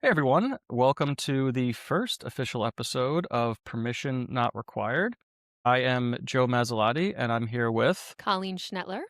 Hey everyone, welcome to the first official episode of Permission Not Required. I am Joe Mazzolotti and I'm here with Colleen Schnettler.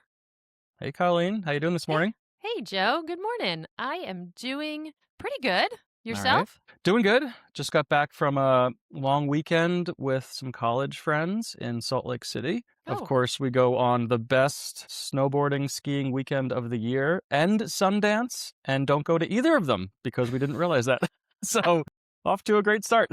Hey Colleen, how you doing this Hey, morning? hey, Joe. Good morning. I am doing pretty good. All right. Yourself? Doing good. Just got back from a long weekend with some college friends in Salt Lake City. Of Oh, course, we go on the best snowboarding, skiing weekend of the year and Sundance, and don't go to either of them because we didn't realize that. So, off to a great start.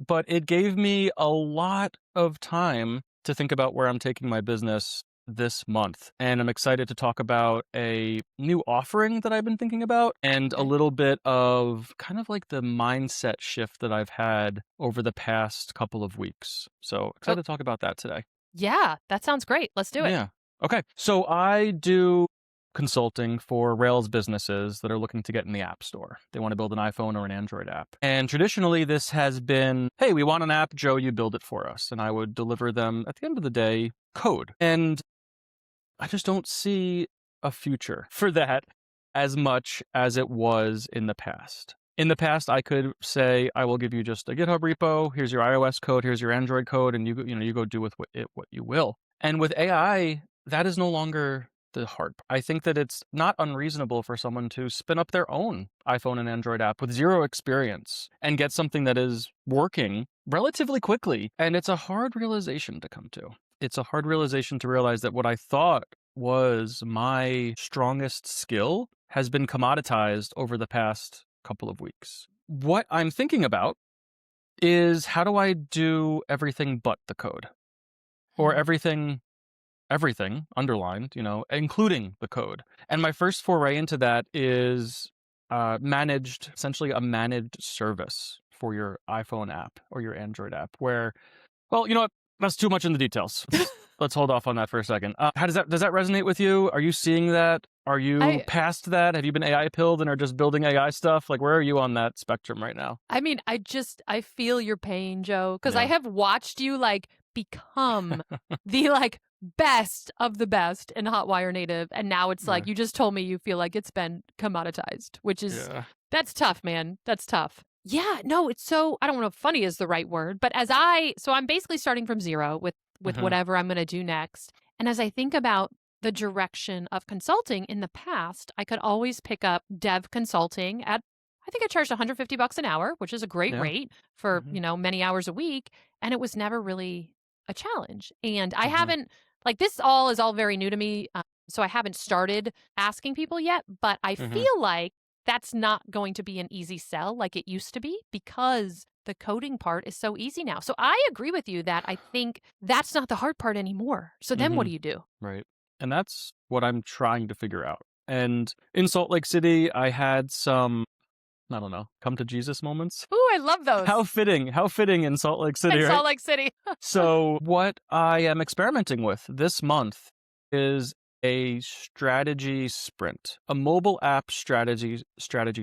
But it gave me a lot of time to think about where I'm taking my business this month. And I'm excited to talk about a new offering that I've been thinking about and a okay. little bit of kind of like the mindset shift that I've had over the past couple of weeks. So Oh, excited to talk about that today. yeah. That sounds great. Let's do it. Yeah. Okay. So I do consulting for Rails businesses that are looking to get in the App Store. They want to build an iPhone or an Android app. And traditionally, this has been, hey, we want an app, Joe, you build it for us. And I would deliver them, at the end of the day, code. And I just don't see a future for that as much as it was in the past. In the past, I could say, I will give you just a GitHub repo. Here's your iOS code. Here's your Android code, and you go do with what you will. And with AI, that is no longer the hard part. I think that it's not unreasonable for someone to spin up their own iPhone and Android app with zero experience and get something that is working relatively quickly. And it's a hard realization to come to. It's a hard realization to realize that what I thought was my strongest skill has been commoditized over the past couple of weeks. What I'm thinking about is how do I do everything but the code or Hmm. everything underlined, including the code. And my first foray into that is essentially a managed service for your iPhone app or your Android app where, well, you know what? That's too much in the details. Let's hold off on that for a second. How does that resonate with you? Are you seeing that? Are you I past that? Have you been AI pilled and are just building AI stuff? Like, where are you on that spectrum right now? I mean, I feel your pain, Joe, because I Yeah. have watched you become the best of the best in Hotwire Native, and now it's Yeah. like you just told me you feel like it's been commoditized, which is Yeah. that's tough, man. That's tough. Yeah, no, it's so I don't know if funny is the right word, but I'm basically starting from zero with Uh-huh. whatever I'm going to do next. And as I think about the direction of consulting in the past, I could always pick up dev consulting at I think I charged $150 an hour, which is a great Yeah. rate for, Hmm. many hours a week, and it was never really a challenge. And I Uh-huh. haven't this all is all very new to me, so I haven't started asking people yet, but I Uh-huh. feel like that's not going to be an easy sell like it used to be because the coding part is so easy now. So I agree with you that I think that's not the hard part anymore. So then what Hmm. do you do? Right. And that's what I'm trying to figure out. And in Salt Lake City, I had some, I don't know, come to Jesus moments. Ooh, I love How those. fitting, how fitting in Salt Lake City, In right? Salt Lake City. So, what I am experimenting with this month is a strategy sprint, a mobile app strategy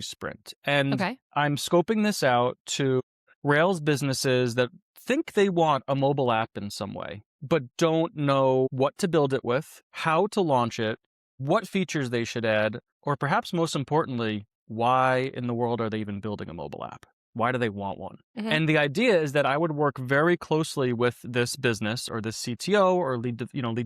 sprint. And Okay. I'm scoping this out to Rails businesses that think they want a mobile app in some way, but don't know what to build it with, how to launch it, what features they should add, or perhaps most importantly, why in the world are they even building a mobile app? Why do they want one? Mhm. And the idea is that I would work very closely with this business or this CTO or lead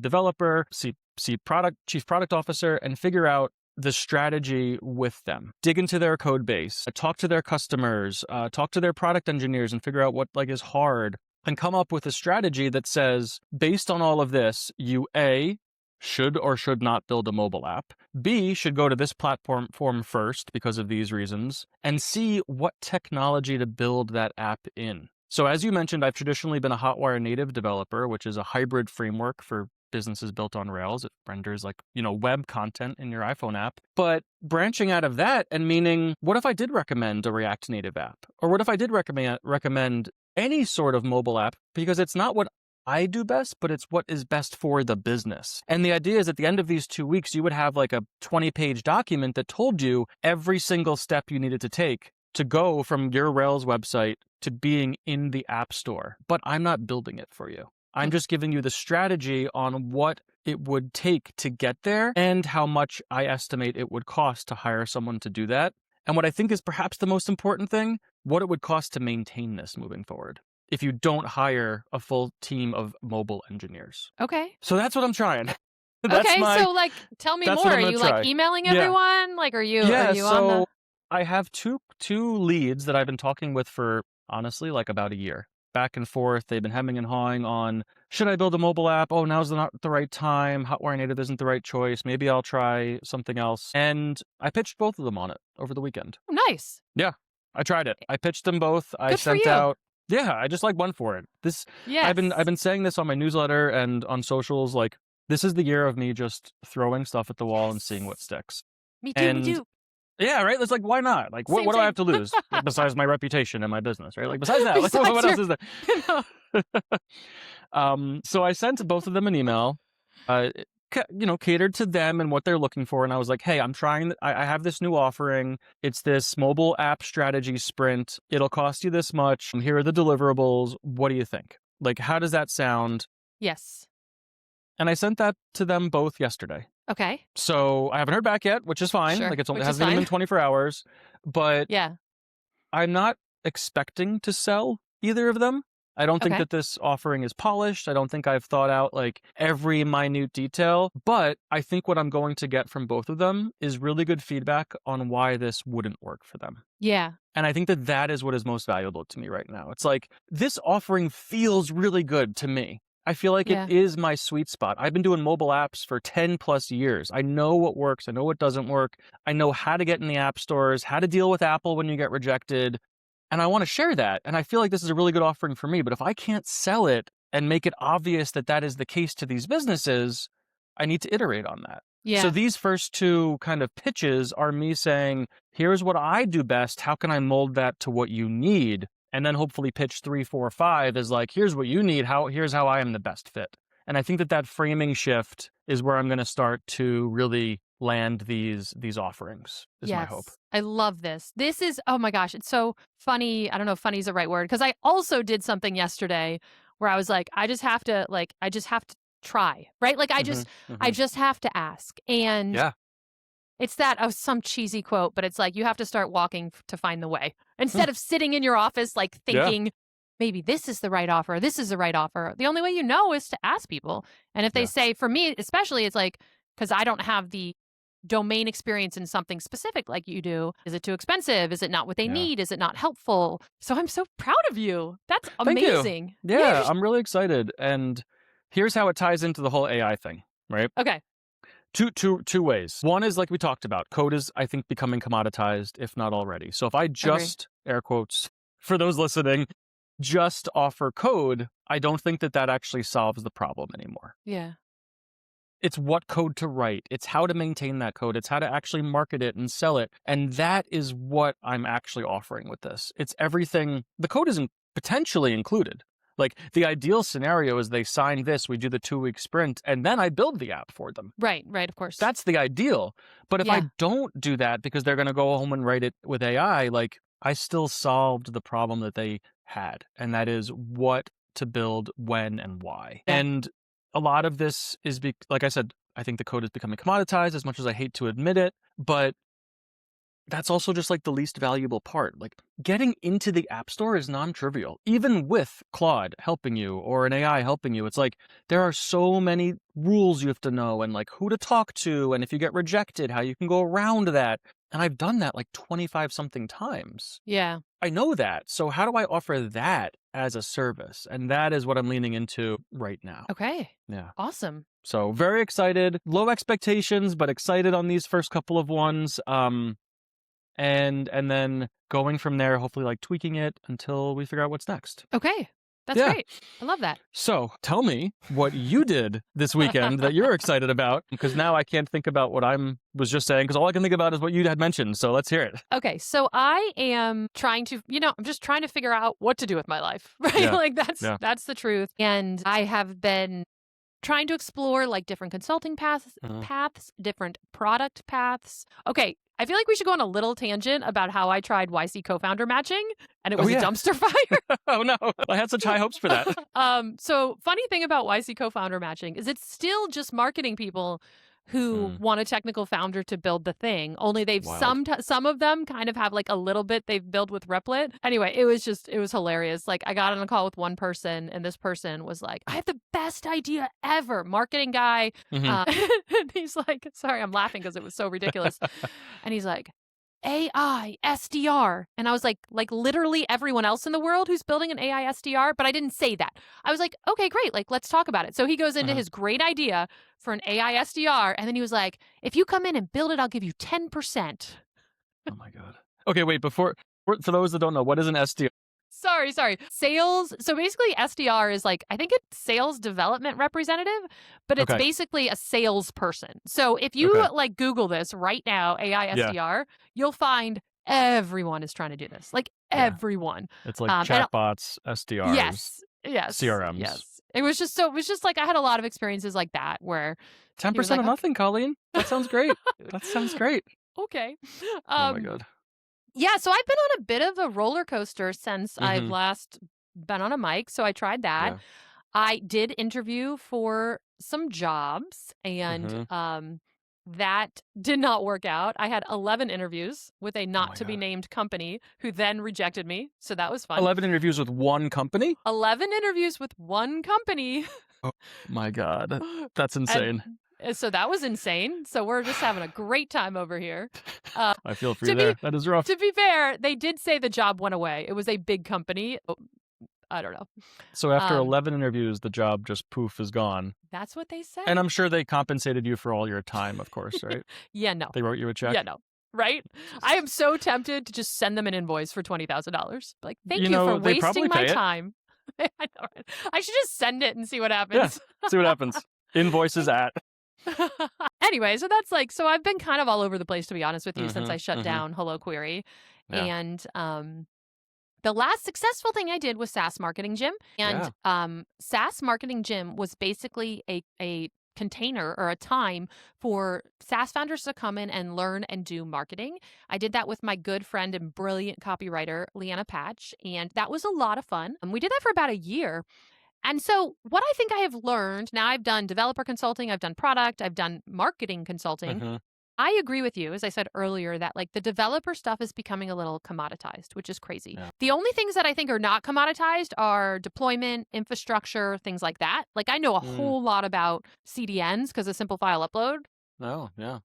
developer, chief product officer, and figure out the strategy with them. Dig into their code base, talk to their customers, talk to their product engineers, and figure out what is hard, and come up with a strategy that says, based on all of this, you A, should or should not build a mobile app. B, should go to this platform first because of these reasons. And C, what technology to build that app in. So as you mentioned, I've traditionally been a Hotwire native developer, which is a hybrid framework for businesses built on Rails. It renders web content in your iPhone app. But branching out of that and meaning, what if I did recommend a React Native app? Or what if I did recommend any sort of mobile app? Because it's not what I do best, but it's what is best for the business. And the idea is at the end of these 2 weeks, you would have like a 20-page document that told you every single step you needed to take to go from your Rails website to being in the App Store. But I'm not building it for you. I'm just giving you the strategy on what it would take to get there and how much I estimate it would cost to hire someone to do that. And what I think is perhaps the most important thing, what it would cost to maintain this moving forward if you don't hire a full team of mobile engineers. Okay. So that's what I'm trying. Okay, so like tell me that's more. what I'm Are gonna you try. like emailing Yeah. everyone? Like are you Yeah, on the so I have two leads that I've been talking with for honestly like about a year. Back and forth. They've been hemming and hawing on, should I build a mobile app? Oh, now's not the right time. Hotwire native isn't the right choice. Maybe I'll try something else. And I pitched both of them on it over the weekend. Oh, nice. Yeah, I tried it. I pitched them both. I Good for sent you. out. Yeah, I just like one for it. Yes. I've been saying this on my newsletter and on socials. Like, this is the year of me just throwing stuff at the wall and seeing what sticks. Me too, me too. Yeah, right? It's like, why not? Like, what do I have to lose besides my reputation and my business, right? Like, besides that, like, what else is there? So I sent both of them an email, catered to them and what they're looking for. And I was like, hey, I have this new offering. It's this mobile app strategy sprint. It'll cost you this much. Here are the deliverables. What do you think? Like, how does that sound? Yes. And I sent that to them both yesterday. Okay. So I haven't heard back yet, which is fine. Sure, Like it which hasn't is even fine. been 24 hours. But Yeah. I'm not expecting to sell either of them. I don't think Okay. that this offering is polished. I don't think I've thought out like every minute detail. But I think what I'm going to get from both of them is really good feedback on why this wouldn't work for them. Yeah. And I think that that is what is most valuable to me right now. It's like, this offering feels really good to me. I feel like Yeah. it is my sweet spot. I've been doing mobile apps for 10 plus years. I know what works. I know what doesn't work. I know how to get in the app stores, how to deal with Apple when you get rejected. And I want to share that. And I feel like this is a really good offering for me. But if I can't sell it and make it obvious that that is the case to these businesses, I need to iterate on that. Yeah. So these first two kind of pitches are me saying, here's what I do best. How can I mold that to what you need? And then hopefully pitch 3, 4, 5 is like, here's what you need. Here's how I am the best fit. And I think that framing shift is where I'm going to start to really land these offerings is my hope. I love this. This is, oh my gosh, it's so funny. I don't know if funny is the right word, because I also did something yesterday where I was like, I just have to try, right? Like I just have to ask. And yeah. It's some cheesy quote, but it's like, you have to start walking to find the way. Instead of sitting in your office, like thinking, maybe this is the right offer, this is the right offer. The only way you know is to ask people. And if they say, for me especially, it's like, because I don't have the domain experience in something specific like you do. Is it too expensive? Is it not what they need? Is it not helpful? So I'm so proud of you. That's amazing. Thank you. Yeah, I'm really excited. And here's how it ties into the whole AI thing, right? Okay. Two ways. One is like we talked about, code is, I think, becoming commoditized, if not already. So if I just, air quotes, for those listening, just offer code, I don't think that actually solves the problem anymore. Yeah. It's what code to write. It's how to maintain that code. It's how to actually market it and sell it. And that is what I'm actually offering with this. It's everything. The code isn't potentially included. Like the ideal scenario is they sign this, we do the 2-week sprint, and then I build the app for them. Right, of course. That's the ideal. But if I don't do that because they're going to go home and write it with AI, like I still solved the problem that they had. And that is what to build, when, and why. Yeah. And a lot of this is, like I said, I think the code is becoming commoditized as much as I hate to admit it. But that's also just like the least valuable part. Like getting into the App Store is non-trivial, even with Claude helping you or an AI helping you. It's like there are so many rules you have to know and like who to talk to. And if you get rejected, how you can go around that. And I've done that like 25 something times. Yeah. I know that. So how do I offer that as a service? And that is what I'm leaning into right now. Okay. Yeah. Awesome. So very excited, low expectations, but excited on these first couple of ones. And then going from there, hopefully like tweaking it until we figure out what's next. Okay. That's great. I love that. So tell me what you did this weekend that you're excited about, because now I can't think about what was just saying, because all I can think about is what you had mentioned. So let's hear it. Okay. So I am trying to, I'm just trying to figure out what to do with my life, right? Yeah. Like that's the truth. And I have been trying to explore like different consulting paths, different product paths. Okay. I feel like we should go on a little tangent about how I tried YC co-founder matching and it was yeah. a dumpster fire. Oh no, I had such high hopes for that. So funny thing about YC co-founder matching is it's still just marketing people who want a technical founder to build the thing. Only they've some of them kind of have like a little bit they've built with Replit. Anyway, it was hilarious. Like I got on a call with one person and this person was like, I have the best idea ever. Marketing guy. And he's like, sorry, I'm laughing because it was so ridiculous. And he's like, AI SDR. And I was like literally everyone else in the world who's building an AI SDR, but I didn't say that. I was like, okay, great. Like, let's talk about it. So he goes into his great idea for an AI SDR. And then he was like, if you come in and build it, I'll give you 10%. Oh my God. Okay, wait, for those that don't know, what is an SDR? Sorry. Sales. So basically SDR is like, I think it's sales development representative, but it's basically a salesperson. So if you like Google this right now, AI SDR, you'll find everyone is trying to do this. Like everyone. It's like chatbots, SDRs. Yes. CRMs. Yes. It was just like I had a lot of experiences like that where 10% of nothing, Colleen. That sounds great. That sounds great. Okay. Oh my God. Yeah, so I've been on a bit of a roller coaster since I've last been on a mic, so I tried that. Yeah. I did interview for some jobs, and that did not work out. I had 11 interviews with a not-to-be-named company who then rejected me, so that was fun. 11 interviews with one company? 11 interviews with one company. Oh my God. That's insane. So that was insane. So we're just having a great time over here. I feel for you there. That is rough. To be fair, they did say the job went away. It was a big company. Oh, I don't know. So after 11 interviews, the job just poof is gone. That's what they said. And I'm sure they compensated you for all your time, of course, right? Yeah, no. They wrote you a check? Yeah, no. Right? I am so tempted to just send them an invoice for $20,000. Like, thank you for wasting my time. I know, right? I should just send it and see what happens. Yeah, see what happens. Invoices at... Anyway, so that's like, so I've been kind of all over the place, to be honest with you, since I shut down Hello Query. Yeah. And the last successful thing I did was SaaS Marketing Gym. And SaaS Marketing Gym was basically a container or a time for SaaS founders to come in and learn and do marketing. I did that with my good friend and brilliant copywriter, Leanna Patch, and that was a lot of fun. And we did that for about a year. And so what I think I have learned, now I've done developer consulting, I've done product, I've done marketing consulting. I agree with you, as I said earlier, that like the developer stuff is becoming a little commoditized, which is crazy. Yeah. The only things that I think are not commoditized are deployment, infrastructure, things like that. Like I know a whole lot about CDNs because of simple file upload. Oh, yeah.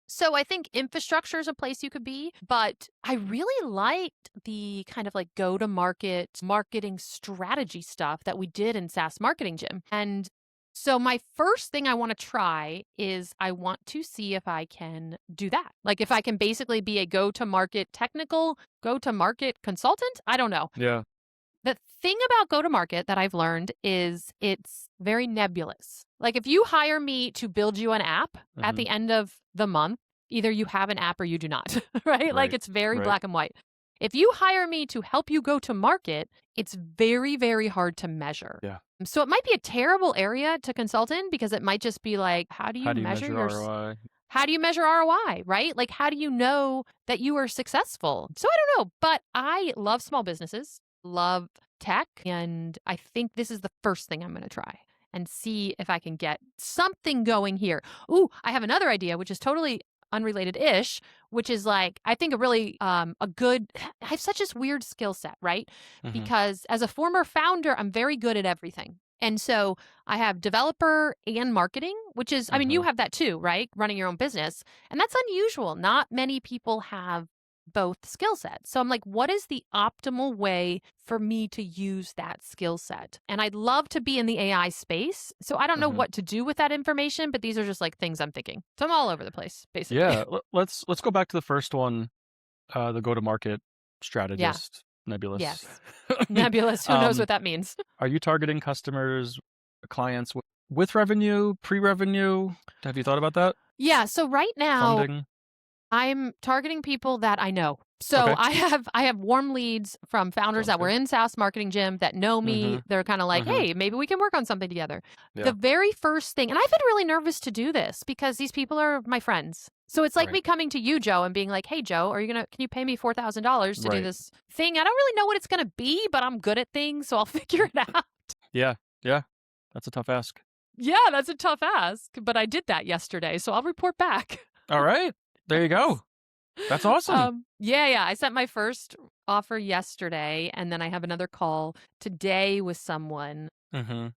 So I think infrastructure is a place you could be, but I really liked the kind of like go-to-market marketing strategy stuff that we did in SaaS Marketing Gym. And so my first thing I want to try is I want to see if I can do that. Like if I can basically be a go-to-market technical, go-to-market consultant. I don't know. Yeah. The thing about go-to-market that I've learned is it's very nebulous. Like if you hire me to build you an app at the end of the month, either you have an app or you do not, right? Like it's very black and white. If you hire me to help you go to market, it's very, very hard to measure. Yeah. So it might be a terrible area to consult in because it might just be like, how do you measure your ROI? How do you measure ROI, right? Like, how do you know that you are successful? So I don't know, but I love small businesses, love tech, and I think this is the first thing I'm going to try and see if I can get something going here. Ooh, I have another idea, which is totally unrelated-ish, which is like, I think a really, I have such this weird skill set, right? Because as a former founder, I'm very good at everything. And so I have developer and marketing, which is, I mean, you have that too, right? Running your own business. And that's unusual. Not many people have both skill sets. So I'm like, what is the optimal way for me to use that skill set? And I'd love to be in the AI space. So I don't know what to do with that information, but these are just like things I'm thinking. So I'm all over the place, basically. Yeah. Let's go back to the first one, the go-to-market strategist. Nebulous. Yes. Nebulous. Who knows what that means? Are you targeting customers, clients with revenue, pre-revenue? Have you thought about that? Yeah. So right now, funding? I'm targeting people that I know. So Okay. I have warm leads from founders Sounds that were good. in SaaS Marketing Gym that know me. Mhm. They're kind of like, Mhm. hey, maybe we can work on something together. The Yeah. very first thing, and I've been really nervous to do this because these people are my friends. So it's like Right. me coming to you, Joe, and being like, hey, Joe, can you pay me $4,000 to do Right. this thing? I don't really know what it's going to be, but I'm good at things, so I'll figure it out. Yeah. Yeah. That's a tough ask. Yeah, that's a tough ask, but I did that yesterday, so I'll report back. All right. There you go. That's awesome. Yeah. I sent my first offer yesterday, and then I have another call today with someone. Mhm.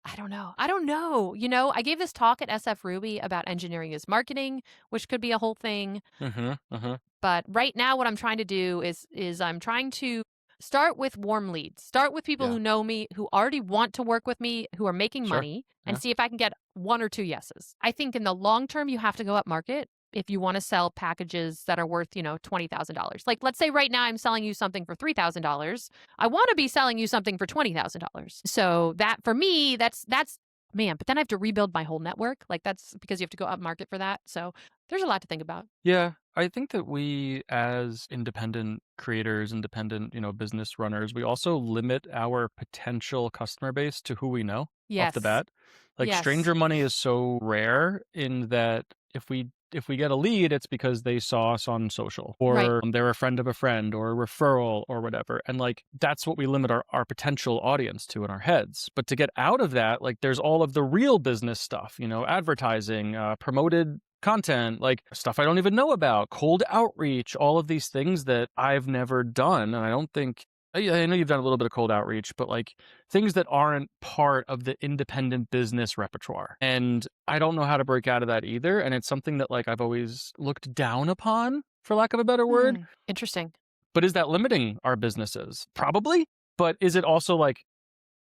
I don't know. I don't know. I gave this talk at SF Ruby about engineering is marketing, which could be a whole thing. Mhm. Mhm. But right now, what I'm trying to do is I'm trying to start with warm leads, start with people Yeah. who know me, who already want to work with me, who are making Sure. money, and Yeah. see if I can get one or two yeses. I think in the long term, you have to go up market if you want to sell packages that are worth, $20,000. Like, let's say right now I'm selling you something for $3,000. I want to be selling you something for $20,000. So that for me, that's man. But then I have to rebuild my whole network. Like that's because you have to go up market for that. So there's a lot to think about. Yeah, I think that we as independent creators, independent, business runners, we also limit our potential customer base to who we know off the Yes. bat. Like Yes. stranger money is so rare in that if we get a lead, it's because they saw us on social Right. or they're a friend of a friend or a referral or whatever. And like that's what we limit our potential audience to in our heads. But to get out of that, like there's all of the real business stuff, advertising, promoted content, like stuff I don't even know about, cold outreach, all of these things that I've never done. And I don't think, I know you've done a little bit of cold outreach, but like things that aren't part of the independent business repertoire. And I don't know how to break out of that either. And it's something that like I've always looked down upon, for lack of a better word. Interesting. But is that limiting our businesses? Probably. But is it also like,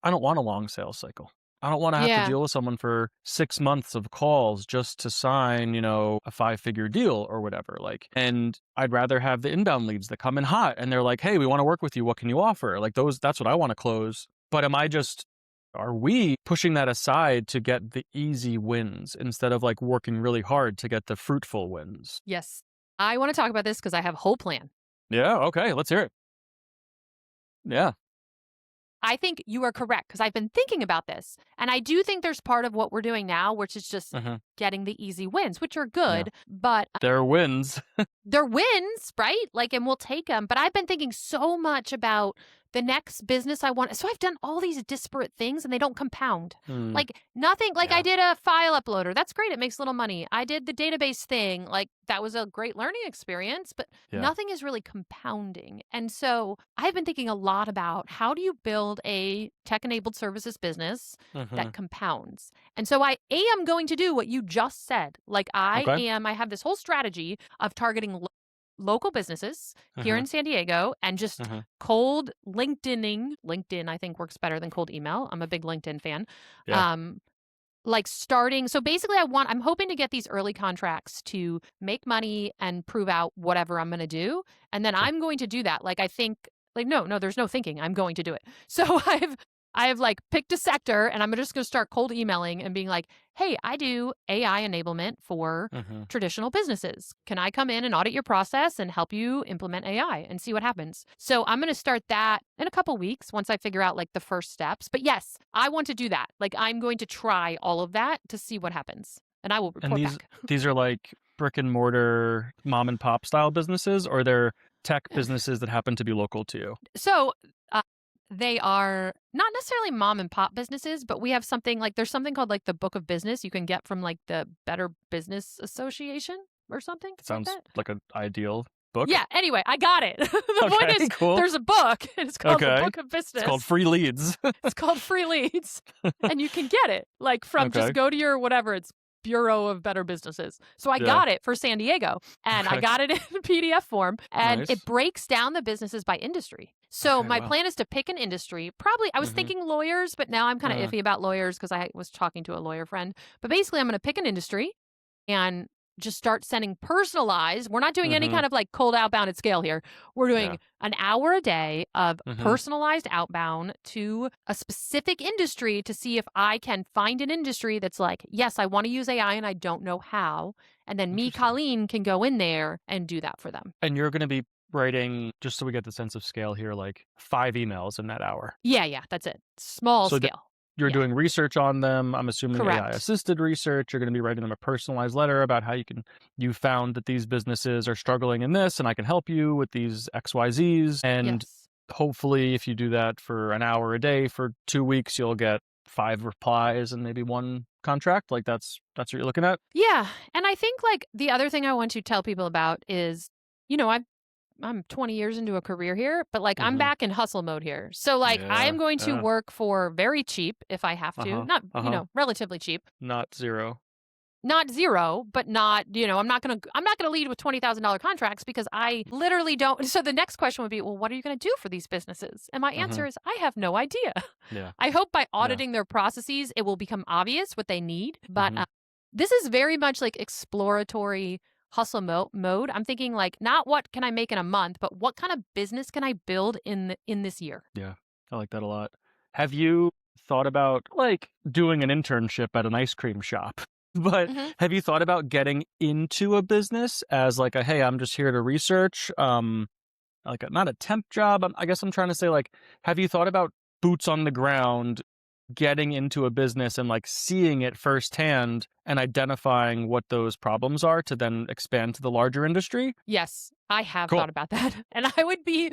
I don't want a long sales cycle. I don't want to have to Yeah. deal with someone for 6 months of calls just to sign, a 5-figure deal or whatever. Like, and I'd rather have the inbound leads that come in hot and they're like, hey, we want to work with you. What can you offer? Like that's what I want to close. But are we pushing that aside to get the easy wins instead of like working really hard to get the fruitful wins? Yes. I want to talk about this because I have a whole plan. Yeah. Okay. Let's hear it. Yeah. I think you are correct because I've been thinking about this. And I do think there's part of what we're doing now, which is just Hmm. getting the easy wins, which are Yeah. good, but There are wins. they're wins, right? Like, and we'll take them. But I've been thinking so much about the next business I want. So I've done all these disparate things and they don't compound. Hmm. Like nothing, like I Yeah. did a file uploader. That's great. It makes little money. I did the database thing. Like that was a great learning experience, but Yeah. nothing is really compounding. And so I've been thinking a lot about how do you build a tech enabled services business Hmm. that compounds. And so I am going to do what you just said. Like Okay. I have this whole strategy of targeting local businesses here Hmm. in San Diego and just Hmm. cold LinkedIning. LinkedIn, I think, works better than cold email. I'm a big LinkedIn fan. Yeah. Like starting. So basically, I'm hoping to get these early contracts to make money and prove out whatever I'm going to do. And then Sure. I'm going to do that. Like, I think, like, no, there's no thinking. I'm going to do it. So I've like picked a sector and I'm just going to start cold emailing and being like, hey, I do AI enablement for Hmm. traditional businesses. Can I come in and audit your process and help you implement AI and see what happens? So I'm going to start that in a couple weeks once I figure out like the first steps. But yes, I want to do that. Like I'm going to try all of that to see what happens and I will And report back. these are like brick and mortar mom and pop style businesses, or they're tech businesses that happen to be local to you? So they are not necessarily mom and pop businesses, but we have something like there's something called like the Book of Business you can get from like the Better Business Association or something That like sounds that. like an ideal book. Yeah, anyway, I got it. The point Okay, is cool. there's a book and it's called the Okay. Book of Business. It's called Free Leads. It's called Free Leads. And you can get it like from Okay. just go to your whatever it's Bureau of Better Businesses. So I Yeah. got it for San Diego and I Okay. got it in PDF form and Nice. it breaks down the businesses by industry. So Okay, my wow. plan is to pick an industry. Probably I was Mhm. thinking lawyers, but now I'm kind of iffy about lawyers because I was talking to a lawyer friend. But basically I'm going to pick an industry and just start sending personalized. We're not doing any Mm-hmm. kind of like cold outbound at scale here. We're doing Yeah. an hour a day of Mm-hmm. personalized outbound to a specific industry to see if I can find an industry that's like, yes, I want to use AI and I don't know how. And then me, Interesting. Colleen, can go in there and do that for them. And you're going to be writing, just so we get the sense of scale here, like 5 emails in that hour. Yeah, that's it. Small So scale. you're Yeah. doing research on them. I'm assuming AI Correct. assisted research. You're going to be writing them a personalized letter about how you found that these businesses are struggling in this, and I can help you with these XYZs. And Yes. hopefully, if you do that for an hour a day for 2 weeks, you'll get 5 replies and maybe 1 contract. Like that's what you're looking at. Yeah. And I think like the other thing I want to tell people about is, I'm 20 years into a career here, but like I'm Mm-hmm. back in hustle mode here. So like I am going to work for very cheap if I have to. Not, relatively cheap. Not zero. Not zero, but not, I'm not going to lead with $20,000 contracts because I literally don't. So the next question would be, well, what are you going to do for these businesses? And my answer is I have no idea. Yeah. I hope by auditing their processes, it will become obvious what they need. But Mhm. This is very much like exploratory hustle mode. I'm thinking like not what can I make in a month, but what kind of business can I build in this year? Yeah, I like that a lot. Have you thought about like doing an internship at an ice cream shop? But Mhm. have you thought about getting into a business as like a, hey, I'm just here to research, like not a temp job. I guess I'm trying to say like, have you thought about boots on the ground, getting into a business and like seeing it firsthand and identifying what those problems are to then expand to the larger industry? Yes, I have Cool. thought about that. And I would be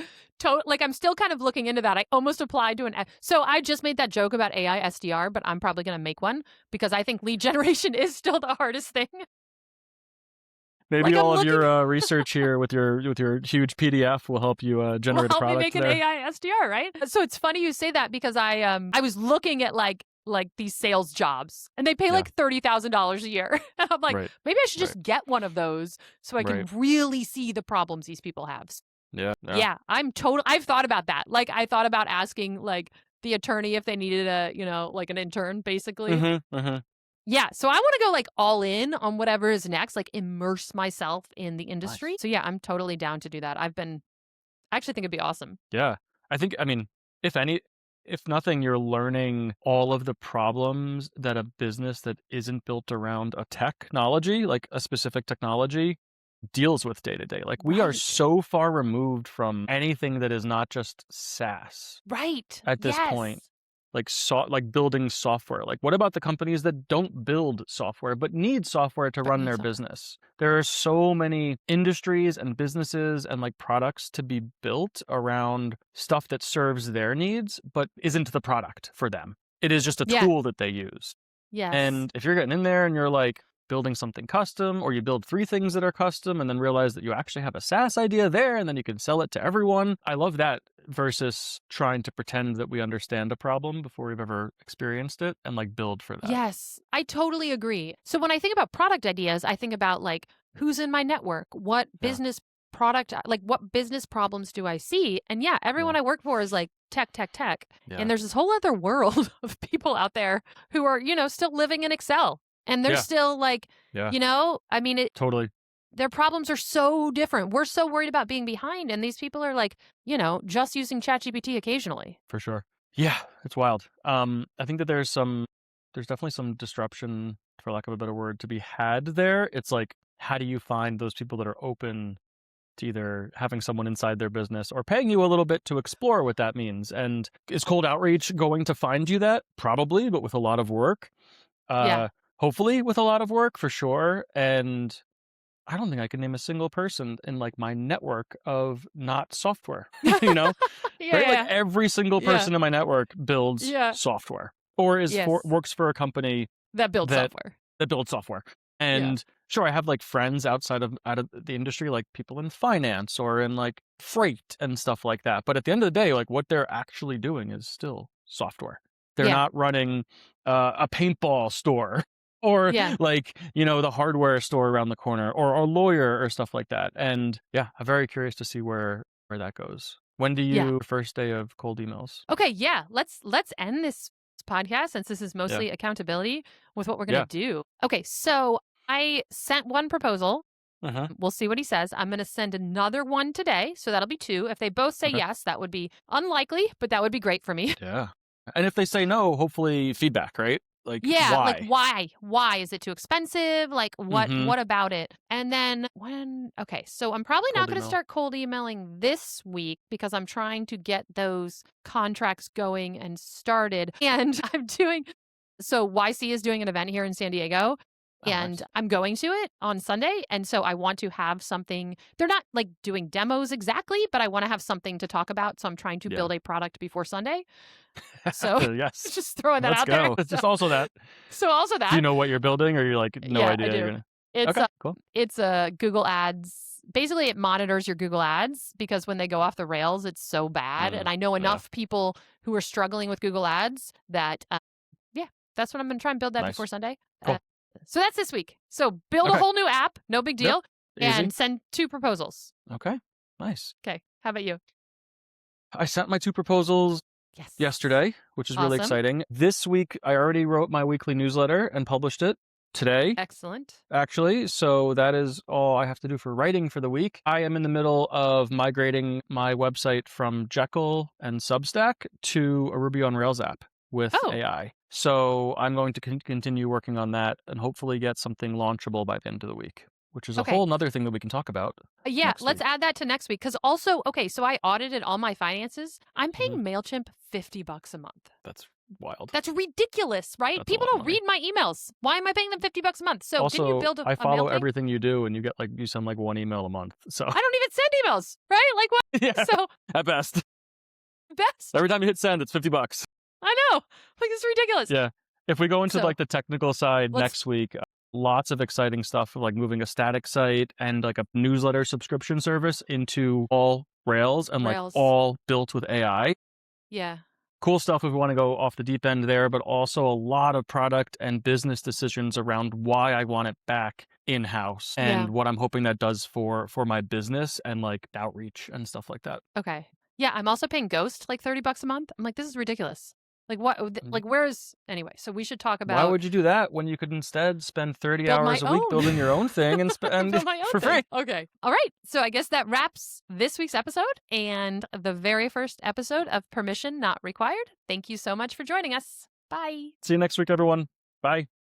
like, I'm still kind of looking into that. I almost applied to so I just made that joke about AI SDR, but I'm probably going to make one because I think lead generation is still the hardest thing. Maybe Like, all of your research here with your huge PDF will help you generate a help me product make an there. AI SDR, right? So it's funny you say that because I was looking at like these sales jobs and they pay like $30,000 a year. I'm like, Right. maybe I should just get one of those so I can really see the problems these people have. Yeah, I've thought about that. Like I thought about asking like the attorney if they needed like an intern basically. Mm-hmm. Yeah, so I want to go like all in on whatever is next, like immerse myself in the industry. Nice. So yeah, I'm totally down to do that. I actually think it'd be awesome. Yeah. I mean, if nothing, you're learning all of the problems that a business that isn't built around a technology, like a specific technology, deals with day to day. Like we are Right. so far removed from anything that is not just SaaS Right. at this point. Yes. Like building software. Like what about the companies that don't build software but need software to run their business? There are so many industries and businesses and like products to be built around stuff that serves their needs but isn't the product for them. It is just a tool that they use. Yes. And if you're getting in there and you're like building something custom, or you build 3 things that are custom and then realize that you actually have a SaaS idea there and then you can sell it to everyone. I love that versus trying to pretend that we understand a problem before we've ever experienced it and like build for that. Yes, I totally agree. So when I think about product ideas, I think about like who's in my network, what business product, like what business problems do I see? And yeah, everyone I work for is like tech. Yeah. And there's this whole other world of people out there who are, still living in Excel. And they're still like, I mean, Totally. Their problems are so different. We're so worried about being behind. And these people are like, just using ChatGPT occasionally. For sure. Yeah, it's wild. I think that there's definitely some disruption, for lack of a better word, to be had there. It's like, how do you find those people that are open to either having someone inside their business or paying you a little bit to explore what that means? And is cold outreach going to find you that? Probably, but with a lot of work. Hopefully with a lot of work, for sure. And I don't think I can name a single person in like my network of not software, right? Like every single person in my network builds software or works for a company that builds software. And sure, I have like friends out of the industry, like people in finance or in like freight and stuff like that. But at the end of the day, like what they're actually doing is still software. They're not running a paintball store or like, the hardware store around the corner or a lawyer or stuff like that. And I'm very curious to see where that goes. When do you first day of cold emails? Okay, let's end this podcast since this is mostly accountability with what we're going to do. Okay, so I sent one proposal. Uh-huh. We'll see what he says. I'm going to send another one today. So that'll be 2. If they both say Okay. yes, that would be unlikely, but that would be great for me. Yeah. And if they say no, hopefully feedback, right? Like, Yeah, why? like why? Why is it too expensive? Like what Mhm. what about it? And then okay, so I'm probably not Cold going to email. start cold emailing this week because I'm trying to get those contracts going and started. And so YC is doing an event here in San Diego. Oh, And nice. I'm going to it on Sunday. And so I want to have something. They're not like doing demos exactly, but I want to have something to talk about. So I'm trying to Yeah. build a product before Sunday. So Yes. just throwing that Let's out go. there. It's just also that. So also Do you that. know what you're building, or you're like, no Yeah, idea I you're do. gonna? It's Okay, cool. it's a Google Ads. Basically, it monitors your Google Ads because when they go off the rails, it's so bad. And I know enough people who are struggling with Google Ads that, yeah, that's what I'm going to try and build that Nice. before Sunday. Cool. So that's this week. So build a Okay. whole new app, no big deal, Yep. Easy. and send 2 proposals. Okay. Nice. Okay, how about you? I sent my 2 proposals Yes. yesterday, which is really Awesome. exciting. This week, I already wrote my weekly newsletter and published it today, Excellent. actually. So that is all I have to do for writing for the week. I am in the middle of migrating my website from Jekyll and Substack to a Ruby on Rails app with Oh. AI. So I'm going to continue working on that and hopefully get something launchable by the end of the week, which is a Okay. whole nother thing that we can talk about. Yeah, next let's week. add that to next week. Because also, okay, so I audited all my finances. I'm paying Mhm. MailChimp $50 a month. That's wild. That's ridiculous, right? That's a People lot of don't money. read my emails. Why am I paying them $50 a month? So Also, didn't you build I a follow mail thing? everything you do, and you send like 1 email a month. So I don't even send emails, right? Like what? yeah, So at best. best. Every time you hit send, it's $50. I know. Like it's ridiculous. Yeah. If we go into So, like the technical side let's- next week, lots of exciting stuff like moving a static site and like a newsletter subscription service into all Rails and Rails. like all built with AI. Yeah. Cool stuff if we want to go off the deep end there, but also a lot of product and business decisions around why I want it back in-house and Yeah. what I'm hoping that does for my business and like outreach and stuff like that. Okay. Yeah, I'm also paying Ghost like $30 a month. I'm like, this is ridiculous. Like what? Like where's anyway? So we should talk about. Why would you do that when you could instead spend 30 build hours my a week own. building your own thing and build my own for thing. free? Okay. All right. So I guess that wraps this week's episode and the very first episode of Permission Not Required. Thank you so much for joining us. Bye. See you next week, everyone. Bye.